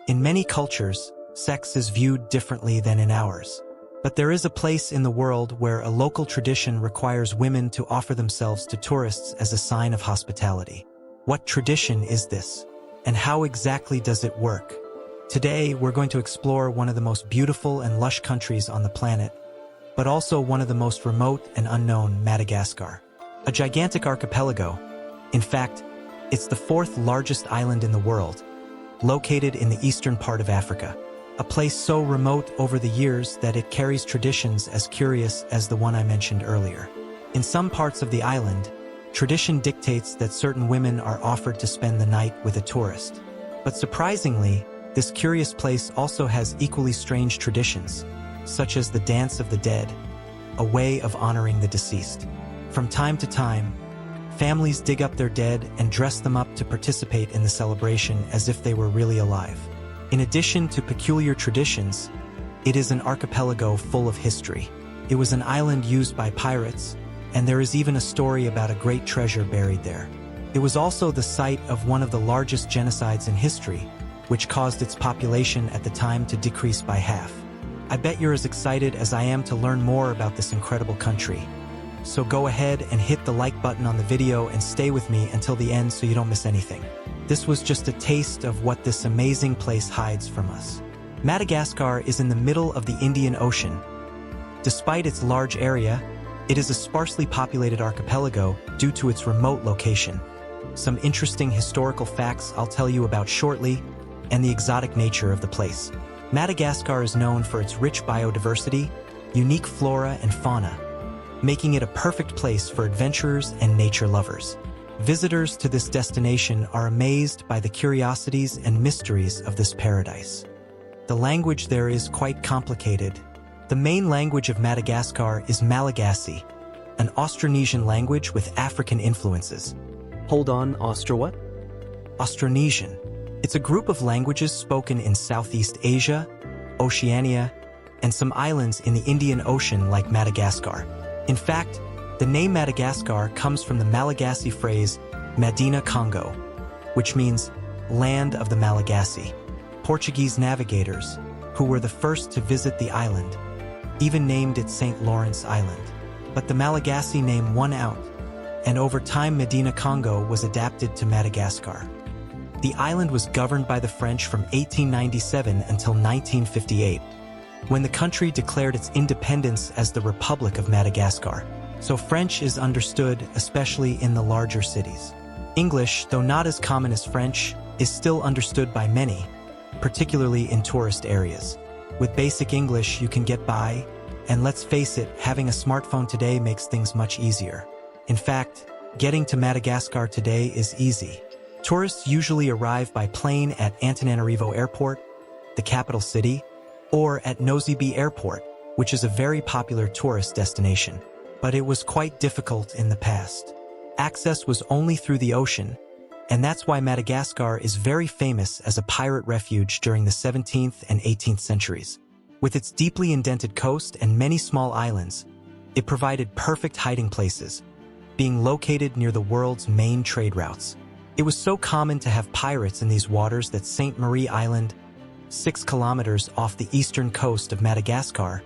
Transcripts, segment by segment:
In many cultures, sex is viewed differently than in ours. But there is a place in the world where a local tradition requires women to offer themselves to tourists as a sign of hospitality. What tradition is this? And how exactly does it work? Today, we're going to explore one of the most beautiful and lush countries on the planet, but also one of the most remote and unknown, Madagascar. A gigantic archipelago. In fact, it's the fourth largest island in the world, located in the eastern part of Africa. A place so remote over the years that it carries traditions as curious as the one I mentioned earlier. In some parts of the island, tradition dictates that certain women are offered to spend the night with a tourist. But surprisingly, this curious place also has equally strange traditions, such as the Dance of the Dead, a way of honoring the deceased. From time to time, families dig up their dead and dress them up to participate in the celebration as if they were really alive. In addition to peculiar traditions, it is an archipelago full of history. It was an island used by pirates, and there is even a story about a great treasure buried there. It was also the site of one of the largest genocides in history, which caused its population at the time to decrease by half. I bet you're as excited as I am to learn more about this incredible country. So go ahead and hit the like button on the video and stay with me until the end so you don't miss anything. This was just a taste of what this amazing place hides from us. Madagascar is in the middle of the Indian Ocean. Despite its large area, it is a sparsely populated archipelago due to its remote location. Some interesting historical facts I'll tell you about shortly, and the exotic nature of the place. Madagascar is known for its rich biodiversity, unique flora and fauna, making it a perfect place for adventurers and nature lovers. Visitors to this destination are amazed by the curiosities and mysteries of this paradise. The language there is quite complicated. The main language of Madagascar is Malagasy, an Austronesian language with African influences. Hold on, what? Austronesian. It's a group of languages spoken in Southeast Asia, Oceania, and some islands in the Indian Ocean like Madagascar. In fact, the name Madagascar comes from the Malagasy phrase Medina Congo, which means land of the Malagasy. Portuguese navigators, who were the first to visit the island, even named it St. Lawrence Island. But the Malagasy name won out, and over time Medina Congo was adapted to Madagascar. The island was governed by the French from 1897 until 1958, when the country declared its independence as the Republic of Madagascar. So French is understood, especially in the larger cities. English, though not as common as French, is still understood by many, particularly in tourist areas. With basic English, you can get by, and let's face it, having a smartphone today makes things much easier. In fact, getting to Madagascar today is easy. Tourists usually arrive by plane at Antananarivo Airport, the capital city, or at Nosy Be Airport, which is a very popular tourist destination. But it was quite difficult in the past. Access was only through the ocean, and that's why Madagascar is very famous as a pirate refuge during the 17th and 18th centuries. With its deeply indented coast and many small islands, it provided perfect hiding places, being located near the world's main trade routes. It was so common to have pirates in these waters that Sainte Marie Island, 6 kilometers off the eastern coast of Madagascar,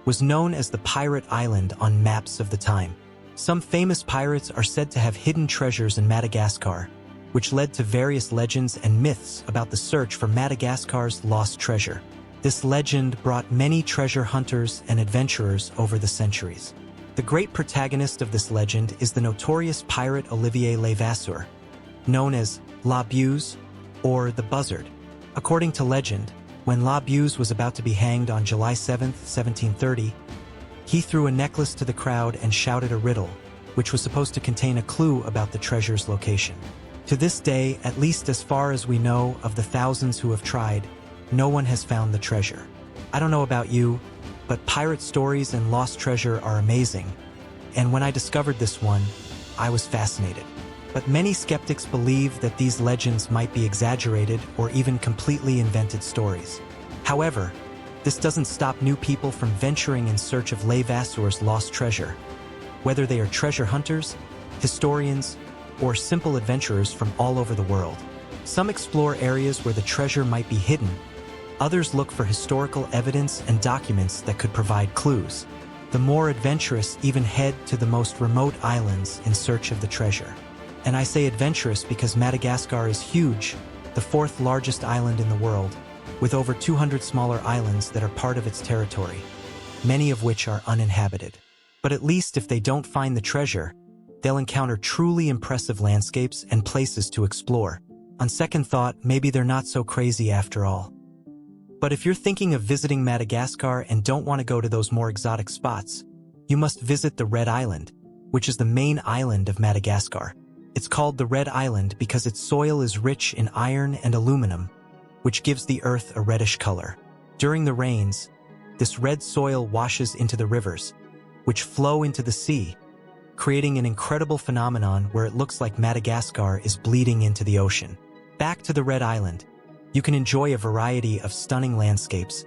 was known as the Pirate Island on maps of the time. Some famous pirates are said to have hidden treasures in Madagascar, which led to various legends and myths about the search for Madagascar's lost treasure. This legend brought many treasure hunters and adventurers over the centuries. The great protagonist of this legend is the notorious pirate Olivier Levasseur, known as La Buse, or the Buzzard. According to legend, when La Buse was about to be hanged on July 7, 1730, he threw a necklace to the crowd and shouted a riddle, which was supposed to contain a clue about the treasure's location. To this day, at least as far as we know of the thousands who have tried, no one has found the treasure. I don't know about you, but pirate stories and lost treasure are amazing, and when I discovered this one, I was fascinated. But many skeptics believe that these legends might be exaggerated or even completely invented stories. However, this doesn't stop new people from venturing in search of Levasseur's lost treasure, whether they are treasure hunters, historians, or simple adventurers from all over the world. Some explore areas where the treasure might be hidden. Others look for historical evidence and documents that could provide clues. The more adventurous even head to the most remote islands in search of the treasure. And I say adventurous because Madagascar is huge, the fourth largest island in the world, with over 200 smaller islands that are part of its territory, many of which are uninhabited. But at least if they don't find the treasure, they'll encounter truly impressive landscapes and places to explore. On second thought, maybe they're not so crazy after all. But if you're thinking of visiting Madagascar and don't want to go to those more exotic spots, you must visit the Red Island, which is the main island of Madagascar. It's called the Red Island because its soil is rich in iron and aluminum, which gives the earth a reddish color. During the rains, this red soil washes into the rivers, which flow into the sea, creating an incredible phenomenon where it looks like Madagascar is bleeding into the ocean. Back to the Red Island, you can enjoy a variety of stunning landscapes,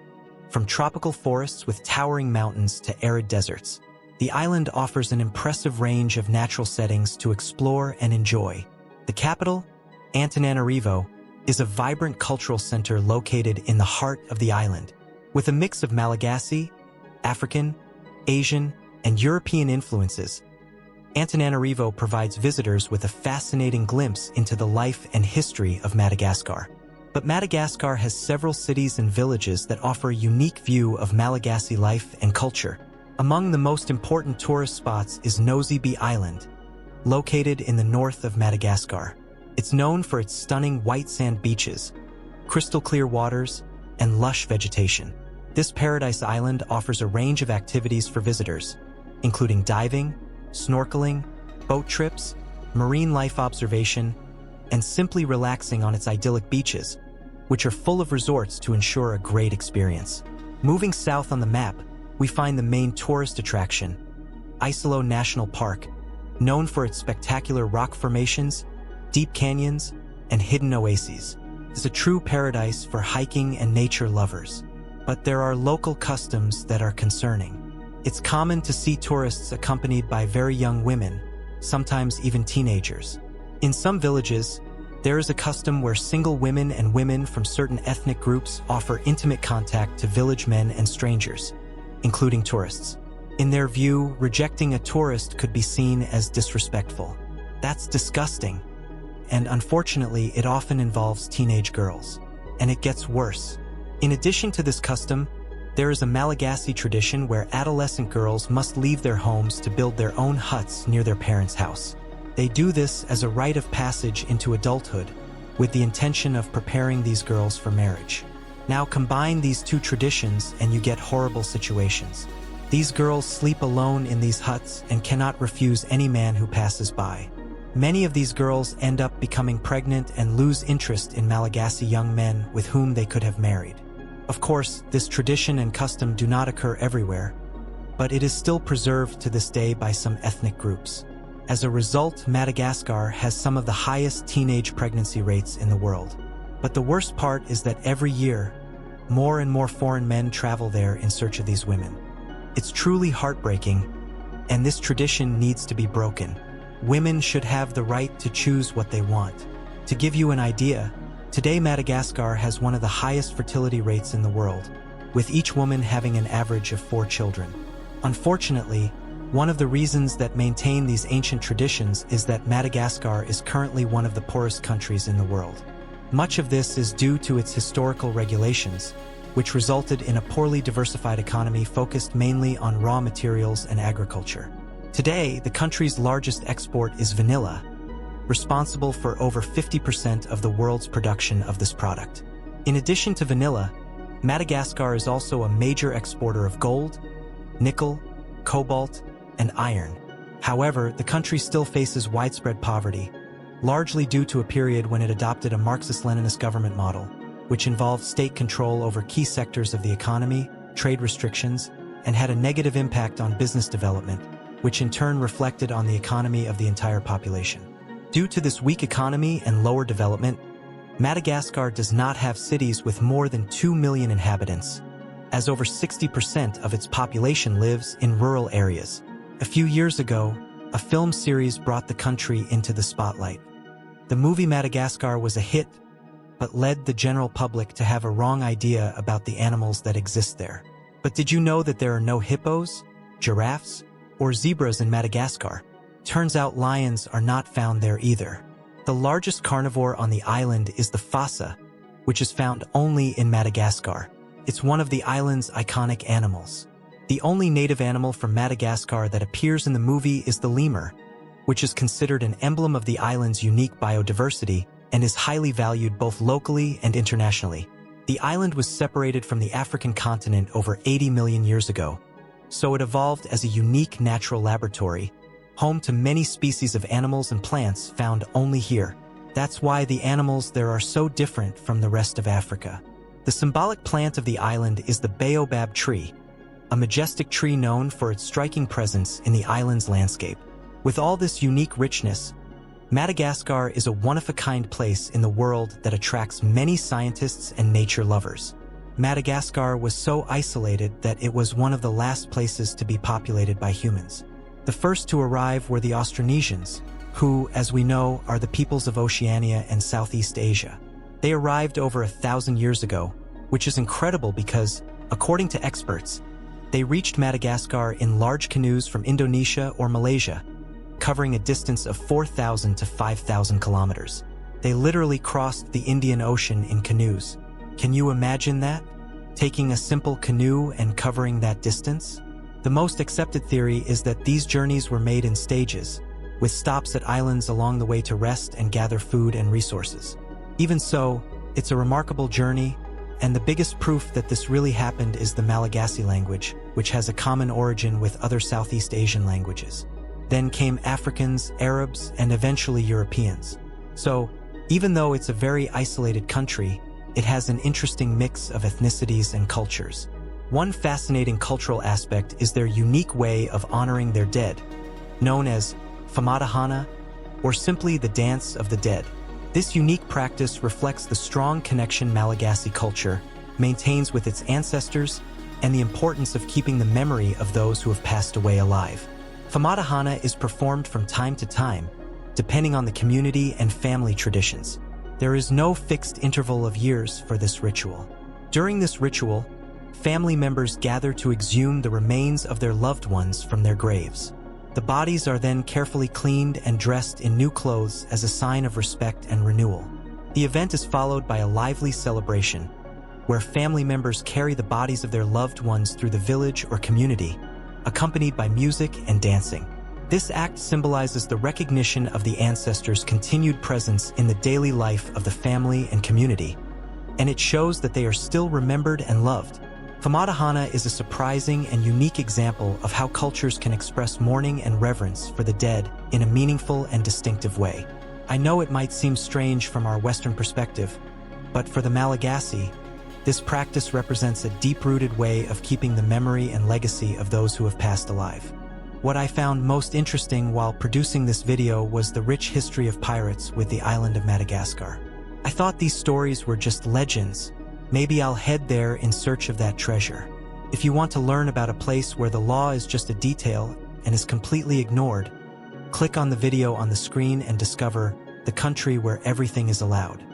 from tropical forests with towering mountains to arid deserts. The island offers an impressive range of natural settings to explore and enjoy. The capital, Antananarivo, is a vibrant cultural center located in the heart of the island. With a mix of Malagasy, African, Asian, and European influences, Antananarivo provides visitors with a fascinating glimpse into the life and history of Madagascar. But Madagascar has several cities and villages that offer a unique view of Malagasy life and culture. Among the most important tourist spots is Nosy Island, located in the north of Madagascar. It's known for its stunning white sand beaches, crystal clear waters, and lush vegetation. This paradise island offers a range of activities for visitors, including diving, snorkeling, boat trips, marine life observation, and simply relaxing on its idyllic beaches, which are full of resorts to ensure a great experience. Moving south on the map, we find the main tourist attraction, Isolo National Park, known for its spectacular rock formations, deep canyons, and hidden oases. It's a true paradise for hiking and nature lovers. But there are local customs that are concerning. It's common to see tourists accompanied by very young women, sometimes even teenagers. In some villages, there is a custom where single women and women from certain ethnic groups offer intimate contact to village men and strangers, including tourists. In their view, rejecting a tourist could be seen as disrespectful. That's disgusting. And unfortunately, it often involves teenage girls. And it gets worse. In addition to this custom, there is a Malagasy tradition where adolescent girls must leave their homes to build their own huts near their parents' house. They do this as a rite of passage into adulthood, with the intention of preparing these girls for marriage. Now combine these two traditions and you get horrible situations. These girls sleep alone in these huts and cannot refuse any man who passes by. Many of these girls end up becoming pregnant and lose interest in Malagasy young men with whom they could have married. Of course, this tradition and custom do not occur everywhere, but it is still preserved to this day by some ethnic groups. As a result, Madagascar has some of the highest teenage pregnancy rates in the world. But the worst part is that every year, more and more foreign men travel there in search of these women. It's truly heartbreaking, and this tradition needs to be broken. Women should have the right to choose what they want. To give you an idea, today Madagascar has one of the highest fertility rates in the world, with each woman having an average of 4 children. Unfortunately, one of the reasons that maintain these ancient traditions is that Madagascar is currently one of the poorest countries in the world. Much of this is due to its historical regulations, which resulted in a poorly diversified economy focused mainly on raw materials and agriculture. Today, the country's largest export is vanilla, responsible for over 50% of the world's production of this product. In addition to vanilla, Madagascar is also a major exporter of gold, nickel, cobalt, and iron. However, the country still faces widespread poverty, largely due to a period when it adopted a Marxist-Leninist government model, which involved state control over key sectors of the economy, trade restrictions, and had a negative impact on business development, which in turn reflected on the economy of the entire population. Due to this weak economy and lower development, Madagascar does not have cities with more than 2 million inhabitants, as over 60% of its population lives in rural areas. A few years ago, a film series brought the country into the spotlight. The movie Madagascar was a hit but led the general public to have a wrong idea about the animals that exist there. But did you know that there are no hippos, giraffes, or zebras in Madagascar? Turns out lions are not found there either. The largest carnivore on the island is the fossa, which is found only in Madagascar. It's one of the island's iconic animals. The only native animal from Madagascar that appears in the movie is the lemur, which is considered an emblem of the island's unique biodiversity and is highly valued both locally and internationally. The island was separated from the African continent over 80 million years ago, so it evolved as a unique natural laboratory, home to many species of animals and plants found only here. That's why the animals there are so different from the rest of Africa. The symbolic plant of the island is the baobab tree, a majestic tree known for its striking presence in the island's landscape. With all this unique richness, Madagascar is a one-of-a-kind place in the world that attracts many scientists and nature lovers. Madagascar was so isolated that it was one of the last places to be populated by humans. The first to arrive were the Austronesians, who, as we know, are the peoples of Oceania and Southeast Asia. They arrived over 1,000 years ago, which is incredible because, according to experts, they reached Madagascar in large canoes from Indonesia or Malaysia, covering a distance of 4,000 to 5,000 kilometers. They literally crossed the Indian Ocean in canoes. Can you imagine that? Taking a simple canoe and covering that distance? The most accepted theory is that these journeys were made in stages, with stops at islands along the way to rest and gather food and resources. Even so, it's a remarkable journey, and the biggest proof that this really happened is the Malagasy language, which has a common origin with other Southeast Asian languages. Then came Africans, Arabs, and eventually Europeans. So, even though it's a very isolated country, it has an interesting mix of ethnicities and cultures. One fascinating cultural aspect is their unique way of honoring their dead, known as Famadahana, or simply the Dance of the Dead. This unique practice reflects the strong connection Malagasy culture maintains with its ancestors and the importance of keeping the memory of those who have passed away alive. Famadahana is performed from time to time, depending on the community and family traditions. There is no fixed interval of years for this ritual. During this ritual, family members gather to exhume the remains of their loved ones from their graves. The bodies are then carefully cleaned and dressed in new clothes as a sign of respect and renewal. The event is followed by a lively celebration, where family members carry the bodies of their loved ones through the village or community, accompanied by music and dancing. This act symbolizes the recognition of the ancestors' continued presence in the daily life of the family and community, and it shows that they are still remembered and loved. Famadahana is a surprising and unique example of how cultures can express mourning and reverence for the dead in a meaningful and distinctive way. I know it might seem strange from our Western perspective, but for the Malagasy, this practice represents a deep-rooted way of keeping the memory and legacy of those who have passed alive. What I found most interesting while producing this video was the rich history of pirates with the island of Madagascar. I thought these stories were just legends. Maybe I'll head there in search of that treasure. If you want to learn about a place where the law is just a detail and is completely ignored, click on the video on the screen and discover the country where everything is allowed.